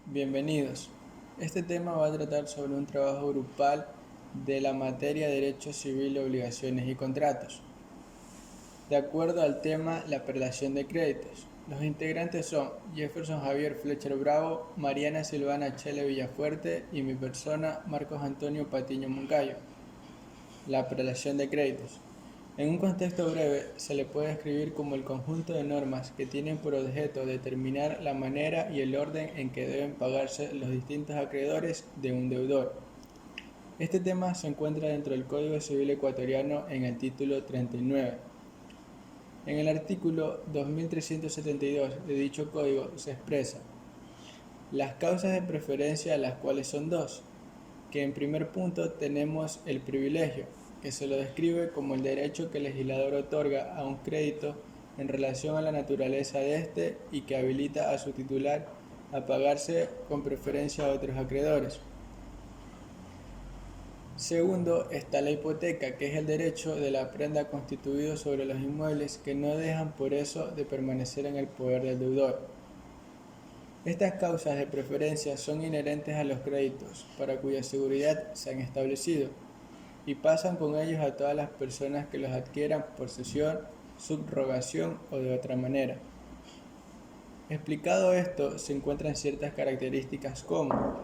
Bienvenidos. Este tema va a tratar sobre un trabajo grupal de la materia Derecho Civil, Obligaciones y Contratos. De acuerdo al tema, la prelación de créditos. Los integrantes son Jefferson Javier Fletcher Bravo, Mariana Silvana Chele Villafuerte y mi persona, Marcos Antonio Patiño Moncayo. La prelación de créditos. En un contexto breve, se le puede describir como el conjunto de normas que tienen por objeto determinar la manera y el orden en que deben pagarse los distintos acreedores de un deudor. Este tema se encuentra dentro del Código Civil ecuatoriano en el título 39. En el artículo 2372 de dicho código se expresa las causas de preferencia, las cuales son dos, que en primer punto tenemos el privilegio, que se lo describe como el derecho que el legislador otorga a un crédito en relación a la naturaleza de éste y que habilita a su titular a pagarse con preferencia a otros acreedores. Segundo, está la hipoteca, que es el derecho de la prenda constituido sobre los inmuebles que no dejan por eso de permanecer en el poder del deudor. Estas causas de preferencia son inherentes a los créditos, para cuya seguridad se han establecido, y pasan con ellos a todas las personas que los adquieran por cesión, subrogación o de otra manera. Explicado esto, se encuentran ciertas características como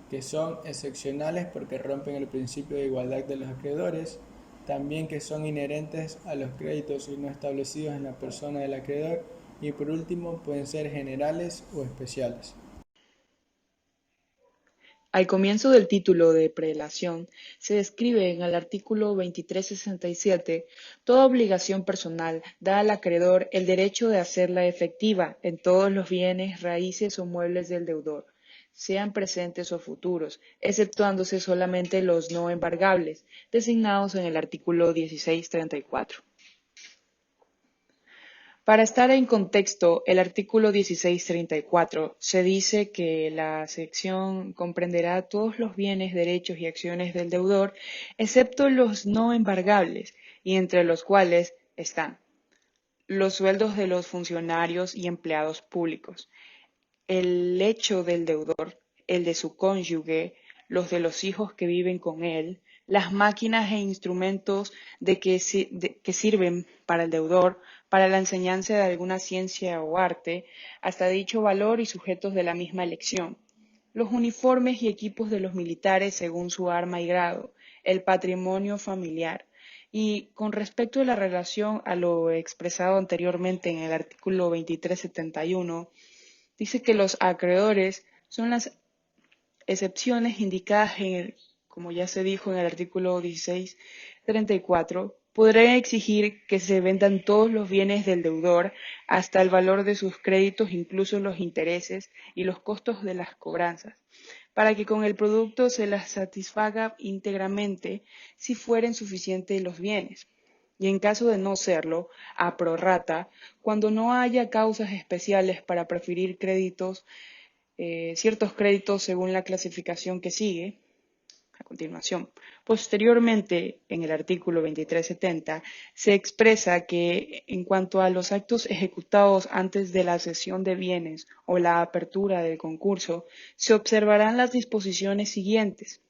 que son excepcionales porque rompen el principio de igualdad de los acreedores, también que son inherentes a los créditos y no establecidos en la persona del acreedor, y por último pueden ser generales o especiales. Al comienzo del título de prelación se describe en el artículo 2367 toda obligación personal da al acreedor el derecho de hacerla efectiva en todos los bienes, raíces o muebles del deudor, sean presentes o futuros, exceptuándose solamente los no embargables, designados en el artículo 1634. Para estar en contexto, el artículo 1634 se dice que la sección comprenderá todos los bienes, derechos y acciones del deudor, excepto los no embargables, y entre los cuales están los sueldos de los funcionarios y empleados públicos, el lecho del deudor, el de su cónyuge, los de los hijos que viven con él, las máquinas e instrumentos que sirven para el deudor, para la enseñanza de alguna ciencia o arte, hasta dicho valor y sujetos de la misma elección, los uniformes y equipos de los militares según su arma y grado, el patrimonio familiar. Y con respecto a la relación a lo expresado anteriormente en el artículo 2371, dice que los acreedores son las excepciones indicadas como ya se dijo en el artículo 1634, podrán exigir que se vendan todos los bienes del deudor hasta el valor de sus créditos, incluso los intereses y los costos de las cobranzas, para que con el producto se las satisfaga íntegramente si fueren suficientes los bienes. Y en caso de no serlo, a prorrata, cuando no haya causas especiales para preferir ciertos créditos según la clasificación que sigue a continuación. Posteriormente, en el artículo 2370, se expresa que en cuanto a los actos ejecutados antes de la cesión de bienes o la apertura del concurso, se observarán las disposiciones siguientes.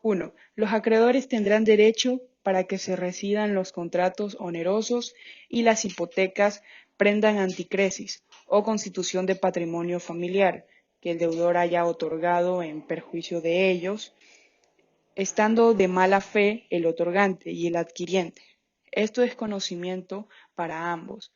1. Los acreedores tendrán derecho para que se rescidan los contratos onerosos y las hipotecas prendan anticresis o constitución de patrimonio familiar que el deudor haya otorgado en perjuicio de ellos, estando de mala fe el otorgante y el adquiriente. Esto es conocimiento para ambos.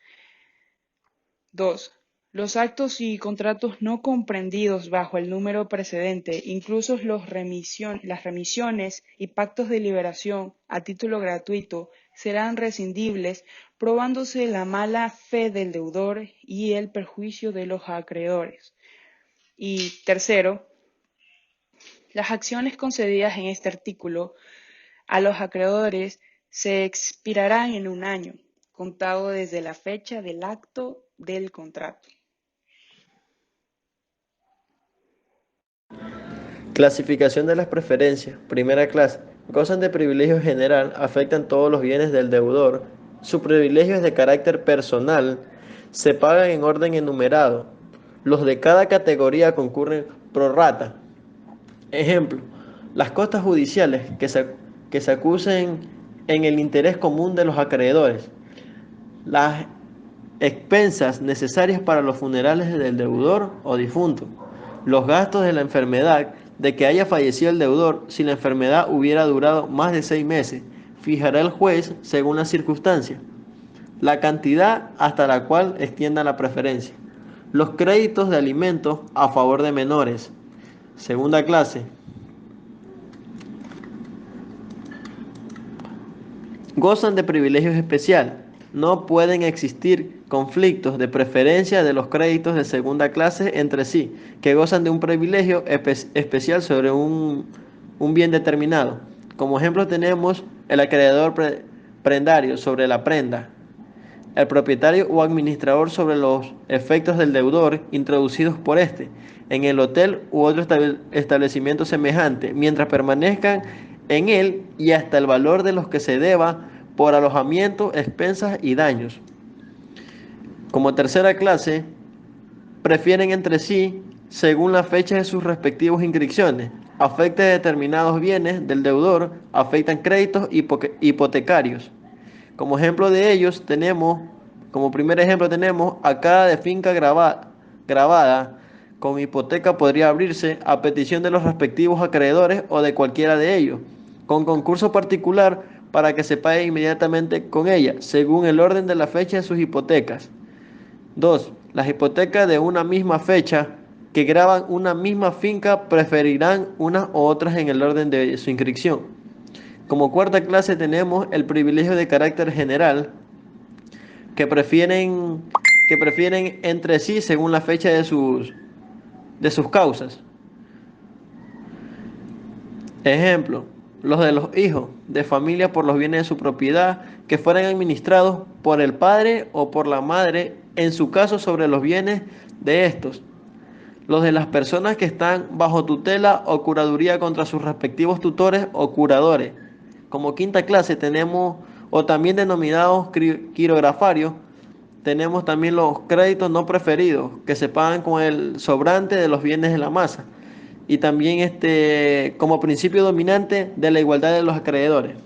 2. Los actos y contratos no comprendidos bajo el número precedente, incluso las remisiones y pactos de liberación a título gratuito, serán rescindibles, probándose la mala fe del deudor y el perjuicio de los acreedores. Y tercero, las acciones concedidas en este artículo a los acreedores se expirarán en 1 año, contado desde la fecha del acto del contrato. Clasificación de las preferencias. Primera clase. Gozan de privilegio general, afectan todos los bienes del deudor. Su privilegio es de carácter personal. Se pagan en orden enumerado. Los de cada categoría concurren prorrata. Ejemplo, las costas judiciales que se acusen en el interés común de los acreedores, las expensas necesarias para los funerales del deudor o difunto, los gastos de la enfermedad de que haya fallecido el deudor si la enfermedad hubiera durado más de 6 meses, fijará el juez según las circunstancias, la cantidad hasta la cual extienda la preferencia, los créditos de alimentos a favor de menores. Segunda clase. Gozan de privilegios especiales. No pueden existir conflictos de preferencia de los créditos de segunda clase entre sí, que gozan de un privilegio especial sobre un bien determinado. Como ejemplo tenemos el acreedor prendario sobre la prenda, el propietario o administrador sobre los efectos del deudor introducidos por éste en el hotel u otro establecimiento semejante, mientras permanezcan en él y hasta el valor de los que se deba por alojamiento, expensas y daños. Como tercera clase, prefieren entre sí según la fecha de sus respectivas inscripciones. Afecta determinados bienes del deudor, afectan créditos hipotecarios. Como ejemplo de ellos como primer ejemplo tenemos acá de finca grabada con hipoteca podría abrirse a petición de los respectivos acreedores o de cualquiera de ellos, con concurso particular para que se pague inmediatamente con ella, según el orden de la fecha de sus hipotecas. 2. Las hipotecas de una misma fecha que graban una misma finca preferirán unas u otras en el orden de su inscripción. Como cuarta clase tenemos el privilegio de carácter general, que prefieren entre sí según la fecha de sus causas. Ejemplo, los de los hijos de familia por los bienes de su propiedad que fueran administrados por el padre o por la madre, en su caso sobre los bienes de estos. Los de las personas que están bajo tutela o curaduría contra sus respectivos tutores o curadores. Como quinta clase tenemos, o también denominados quirografarios, tenemos también los créditos no preferidos, que se pagan con el sobrante de los bienes de la masa. Y también como principio dominante de la igualdad de los acreedores.